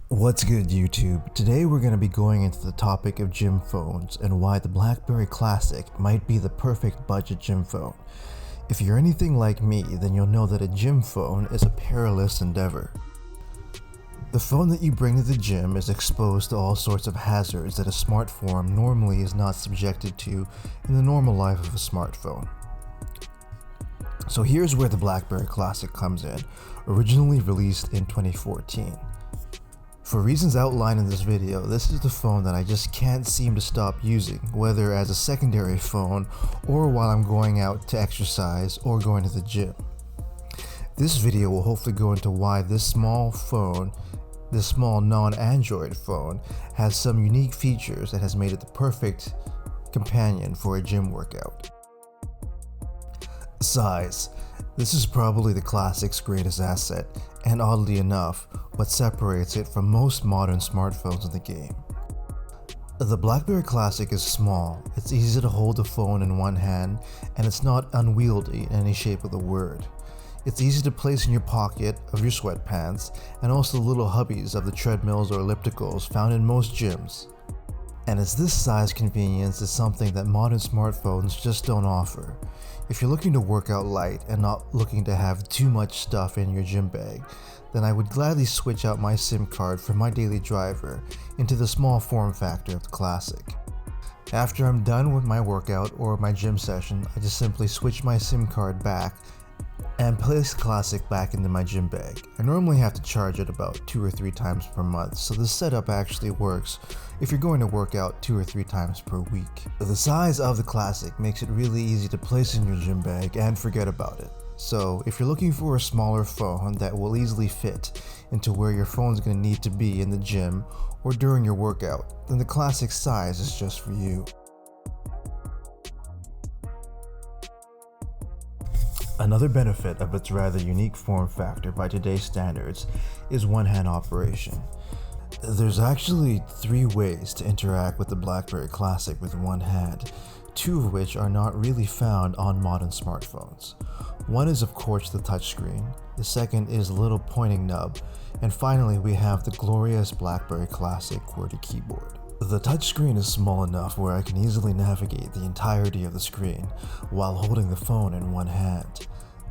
What's good, YouTube? Today we're going to be going into the topic of gym phones and why the Blackberry Classic might be the perfect budget gym phone. If you're anything like me, then you'll know that a gym phone is a perilous endeavor. The phone that you bring to the gym is exposed to all sorts of hazards that a smartphone normally is not subjected to in the normal life of a smartphone. So here's where the Blackberry Classic comes in, originally released in 2014. For reasons outlined in this video, this is the phone that I just can't seem to stop using, whether as a secondary phone or while I'm going out to exercise or going to the gym. This video will hopefully go into why this small non-Android phone has some unique features that has made it the perfect companion for a gym workout. Size. This is probably the Classic's greatest asset, and oddly enough, what separates it from most modern smartphones in the game. The Blackberry Classic is small, it's easy to hold the phone in one hand, and it's not unwieldy in any shape of the word. It's easy to place in your pocket of your sweatpants, and also the little hubbies of the treadmills or ellipticals found in most gyms. And it's this size convenience is something that modern smartphones just don't offer. If you're looking to work out light and not looking to have too much stuff in your gym bag, then I would gladly switch out my SIM card from my daily driver into the small form factor of the Classic. After I'm done with my workout or my gym session, I just simply switch my SIM card back and place the Classic back into my gym bag. I normally have to charge it about 2 or 3 times per month, so this setup actually works if you're going to work out 2 or 3 times per week. The size of the Classic makes it really easy to place in your gym bag and forget about it. So if you're looking for a smaller phone that will easily fit into where your phone's going to need to be in the gym or during your workout, then the Classic size is just for you. Another benefit of its rather unique form factor by today's standards is one-hand operation. There's actually 3 ways to interact with the Blackberry Classic with one hand, 2 of which are not really found on modern smartphones. One is of course the touchscreen, the second is a little pointing nub, and finally we have the glorious Blackberry Classic QWERTY keyboard. The touchscreen is small enough where I can easily navigate the entirety of the screen while holding the phone in one hand.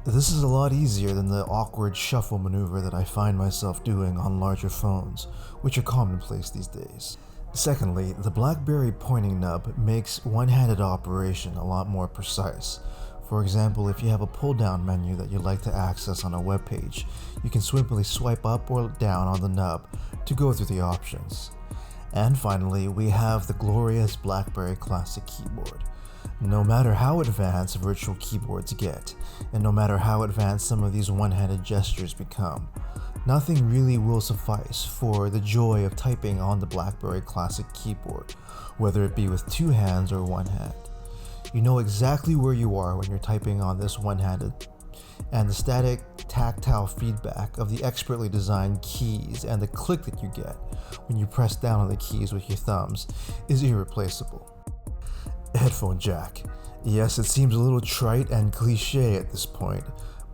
This is a lot easier than the awkward shuffle maneuver that I find myself doing on larger phones, which are commonplace these days. Secondly, the Blackberry pointing nub makes one-handed operation a lot more precise. For example, if you have a pull-down menu that you'd like to access on a web page, you can simply swipe up or down on the nub to go through the options. And finally, we have the glorious Blackberry Classic keyboard. No matter how advanced virtual keyboards get, and no matter how advanced some of these one-handed gestures become, nothing really will suffice for the joy of typing on the Blackberry Classic keyboard, whether it be with 2 hands or 1 hand. You know exactly where you are when you're typing on this one-handed, and the static tactile feedback of the expertly designed keys and the click that you get when you press down on the keys with your thumbs is irreplaceable. Headphone jack. Yes, it seems a little trite and cliche at this point,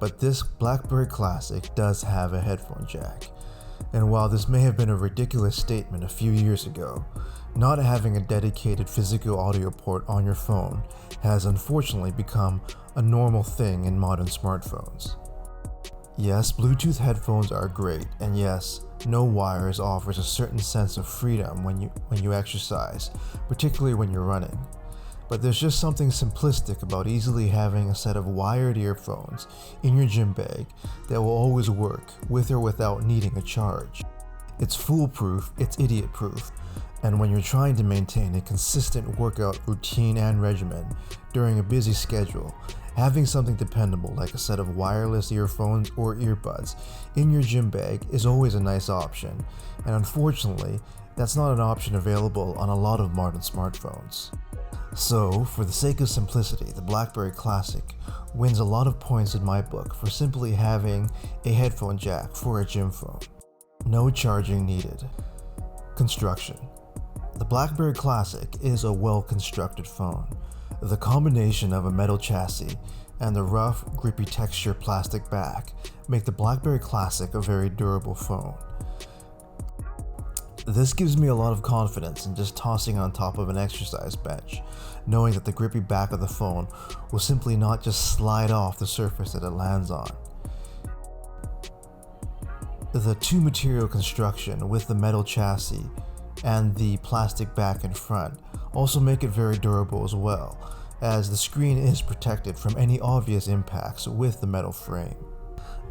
but this Blackberry Classic does have a headphone jack. And while this may have been a ridiculous statement a few years ago, not having a dedicated physical audio port on your phone has unfortunately become a normal thing in modern smartphones. Yes, Bluetooth headphones are great, and yes, no wires offers a certain sense of freedom when you exercise, particularly when you're running. But there's just something simplistic about easily having a set of wired earphones in your gym bag that will always work with or without needing a charge. It's foolproof, it's idiot-proof, and when you're trying to maintain a consistent workout routine and regimen during a busy schedule, having something dependable like a set of wireless earphones or earbuds in your gym bag is always a nice option, and unfortunately, that's not an option available on a lot of modern smartphones. So, for the sake of simplicity, the Blackberry Classic wins a lot of points in my book for simply having a headphone jack for a gym phone. No charging needed. Construction. The Blackberry Classic is a well-constructed phone. The combination of a metal chassis and the rough, grippy texture plastic back make the Blackberry Classic a very durable phone. This gives me a lot of confidence in just tossing it on top of an exercise bench, knowing that the grippy back of the phone will simply not just slide off the surface that it lands on. The two-material construction with the metal chassis and the plastic back and front also make it very durable as well, as the screen is protected from any obvious impacts with the metal frame.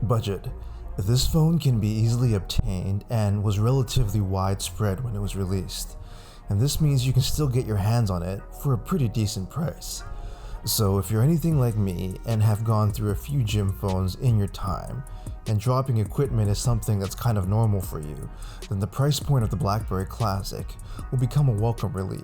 Budget. This phone can be easily obtained and was relatively widespread when it was released, and this means you can still get your hands on it for a pretty decent price. So if you're anything like me and have gone through a few gym phones in your time, and dropping equipment is something that's kind of normal for you, then the price point of the Blackberry Classic will become a welcome relief.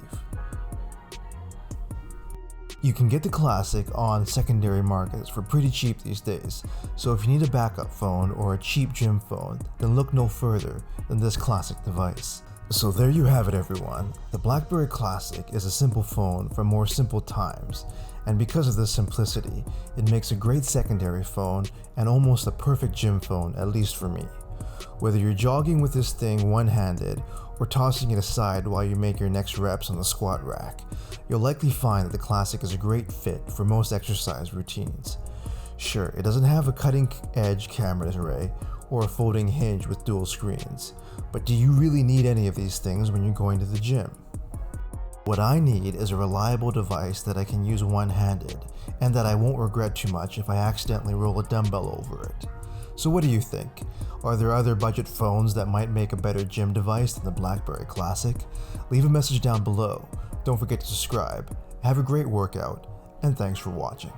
You can get the Classic on secondary markets for pretty cheap these days, so if you need a backup phone or a cheap gym phone, then look no further than this classic device. So there you have it, everyone. The Blackberry Classic is a simple phone for more simple times, and because of this simplicity, it makes a great secondary phone and almost a perfect gym phone, at least for me. Whether you're jogging with this thing one-handed or tossing it aside while you make your next reps on the squat rack, you'll likely find that the Classic is a great fit for most exercise routines. Sure, it doesn't have a cutting-edge camera array or a folding hinge with dual screens, but do you really need any of these things when you're going to the gym? What I need is a reliable device that I can use one-handed, and that I won't regret too much if I accidentally roll a dumbbell over it. So what do you think? Are there other budget phones that might make a better gym device than the Blackberry Classic? Leave a message down below. Don't forget to subscribe. Have a great workout, and thanks for watching.